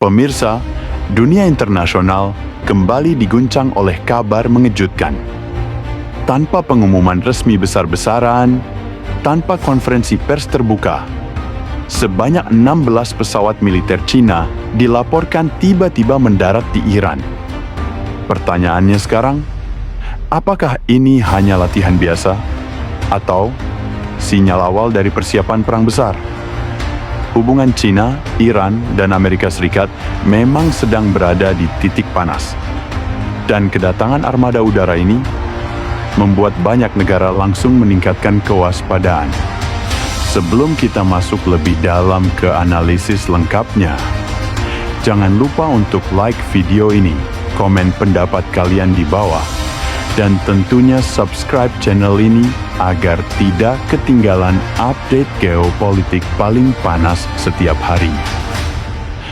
Pemirsa, dunia internasional kembali diguncang oleh kabar mengejutkan. Tanpa pengumuman resmi besar-besaran, tanpa konferensi pers terbuka, sebanyak 16 pesawat militer Cina dilaporkan tiba-tiba mendarat di Iran. Pertanyaannya sekarang, apakah ini hanya latihan biasa atau sinyal awal dari persiapan perang besar? Hubungan Cina, Iran, dan Amerika Serikat memang sedang berada di titik panas. Dan kedatangan armada udara ini membuat banyak negara langsung meningkatkan kewaspadaan. Sebelum kita masuk lebih dalam ke analisis lengkapnya, jangan lupa untuk like video ini, komen pendapat kalian di bawah, dan tentunya subscribe channel ini agar tidak ketinggalan update geopolitik paling panas setiap hari.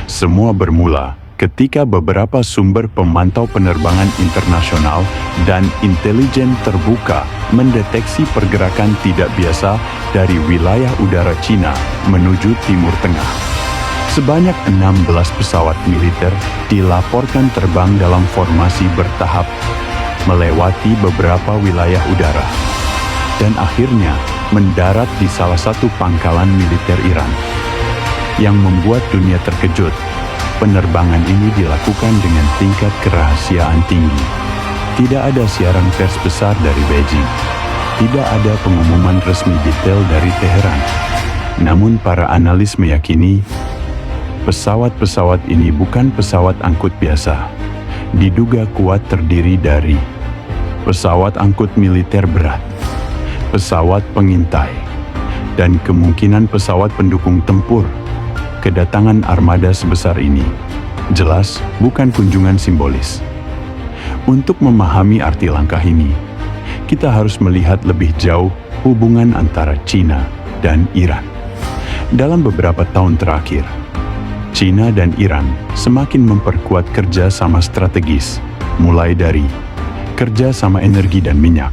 Semua bermula ketika beberapa sumber pemantau penerbangan internasional dan intelijen terbuka mendeteksi pergerakan tidak biasa dari wilayah udara Cina menuju Timur Tengah. Sebanyak 16 pesawat militer dilaporkan terbang dalam formasi bertahap melewati beberapa wilayah udara, dan akhirnya mendarat di salah satu pangkalan militer Iran. Yang membuat dunia terkejut, penerbangan ini dilakukan dengan tingkat kerahasiaan tinggi. Tidak ada siaran pers besar dari Beijing. Tidak ada pengumuman resmi detail dari Teheran. Namun para analis meyakini, pesawat-pesawat ini bukan pesawat angkut biasa. Diduga kuat terdiri dari pesawat angkut militer berat, pesawat pengintai, dan kemungkinan pesawat pendukung tempur. Kedatangan armada sebesar ini jelas bukan kunjungan simbolis. Untuk memahami arti langkah ini, kita harus melihat lebih jauh hubungan antara Cina dan Iran. Dalam beberapa tahun terakhir, Cina dan Iran semakin memperkuat kerja sama strategis, mulai dari kerja sama energi dan minyak,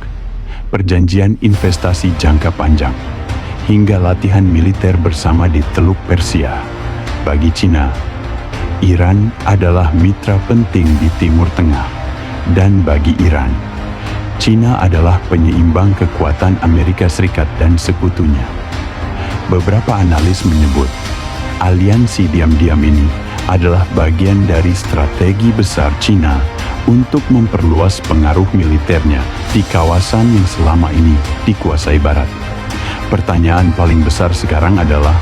perjanjian investasi jangka panjang, hingga latihan militer bersama di Teluk Persia. Bagi Cina, Iran adalah mitra penting di Timur Tengah, dan bagi Iran, Cina adalah penyeimbang kekuatan Amerika Serikat dan sekutunya. Beberapa analis menyebut, aliansi diam-diam ini adalah bagian dari strategi besar Cina untuk memperluas pengaruh militernya di kawasan yang selama ini dikuasai Barat. Pertanyaan paling besar sekarang adalah,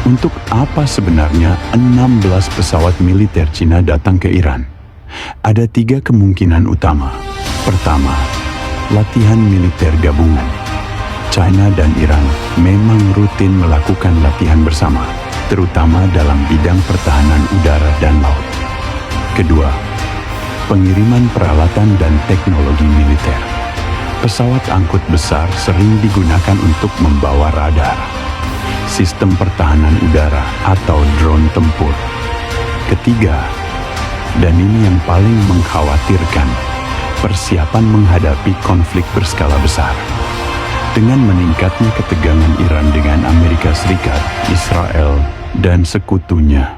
untuk apa sebenarnya 16 pesawat militer Cina datang ke Iran? Ada 3 kemungkinan utama. Pertama, latihan militer gabungan. China dan Iran memang rutin melakukan latihan bersama, terutama dalam bidang pertahanan udara dan laut. Kedua, pengiriman peralatan dan teknologi militer. Pesawat angkut besar sering digunakan untuk membawa radar, sistem pertahanan udara atau drone tempur. Ketiga, dan ini yang paling mengkhawatirkan, persiapan menghadapi konflik berskala besar. Dengan meningkatnya ketegangan Iran dengan Amerika Serikat, Israel, dan sekutunya,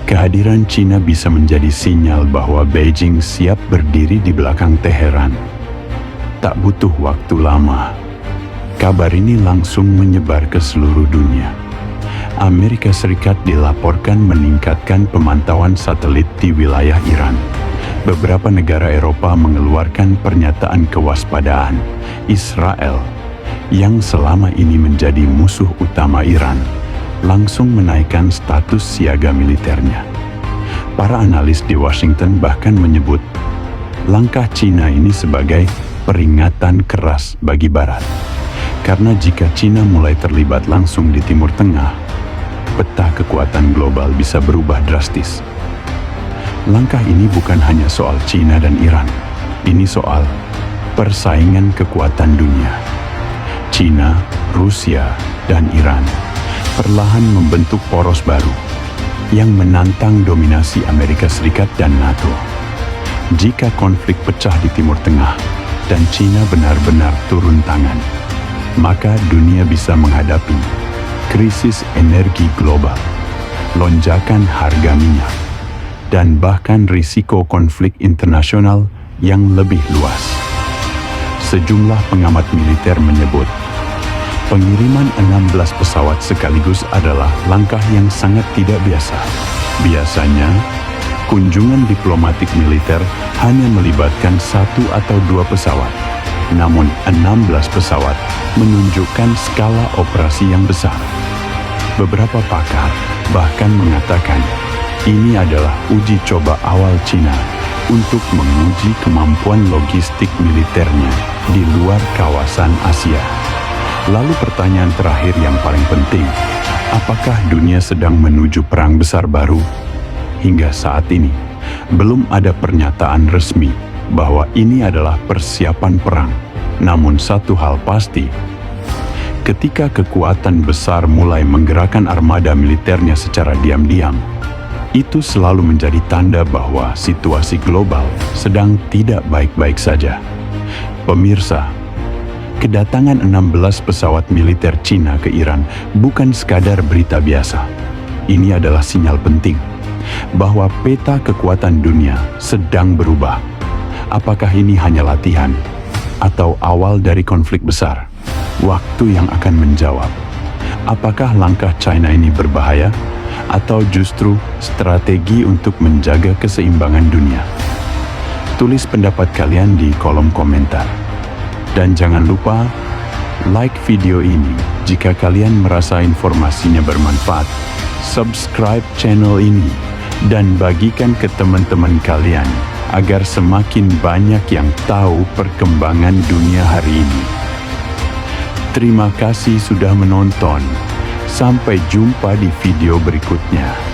kehadiran Cina bisa menjadi sinyal bahwa Beijing siap berdiri di belakang Teheran. Tak butuh waktu lama, kabar ini langsung menyebar ke seluruh dunia. Amerika Serikat dilaporkan meningkatkan pemantauan satelit di wilayah Iran. Beberapa negara Eropa mengeluarkan pernyataan kewaspadaan. Israel, yang selama ini menjadi musuh utama Iran, langsung menaikkan status siaga militernya. Para analis di Washington bahkan menyebut langkah Cina ini sebagai peringatan keras bagi Barat. Karena jika Cina mulai terlibat langsung di Timur Tengah, peta kekuatan global bisa berubah drastis. Langkah ini bukan hanya soal Cina dan Iran, ini soal persaingan kekuatan dunia. Cina, Rusia, dan Iran perlahan membentuk poros baru yang menantang dominasi Amerika Serikat dan NATO. Jika konflik pecah di Timur Tengah dan Cina benar-benar turun tangan, maka dunia bisa menghadapi krisis energi global, lonjakan harga minyak, dan bahkan risiko konflik internasional yang lebih luas. Sejumlah pengamat militer menyebut, pengiriman 16 pesawat sekaligus adalah langkah yang sangat tidak biasa. Biasanya, kunjungan diplomatik militer hanya melibatkan 1 atau 2 pesawat. Namun 16 pesawat menunjukkan skala operasi yang besar. Beberapa pakar bahkan mengatakan ini adalah uji coba awal China untuk menguji kemampuan logistik militernya di luar kawasan Asia. Lalu pertanyaan terakhir yang paling penting, apakah dunia sedang menuju perang besar baru? Hingga saat ini, belum ada pernyataan resmi bahwa ini adalah persiapan perang. Namun satu hal pasti, ketika kekuatan besar mulai menggerakkan armada militernya secara diam-diam, itu selalu menjadi tanda bahwa situasi global sedang tidak baik-baik saja. Pemirsa, kedatangan 16 pesawat militer Cina ke Iran bukan sekadar berita biasa. Ini adalah sinyal penting bahwa peta kekuatan dunia sedang berubah. Apakah ini hanya latihan atau awal dari konflik besar? Waktu yang akan menjawab. Apakah langkah China ini berbahaya atau justru strategi untuk menjaga keseimbangan dunia? Tulis pendapat kalian di kolom komentar. Dan jangan lupa like video ini jika kalian merasa informasinya bermanfaat. Subscribe channel ini dan bagikan ke teman-teman kalian agar semakin banyak yang tahu perkembangan dunia hari ini. Terima kasih sudah menonton. Sampai jumpa di video berikutnya.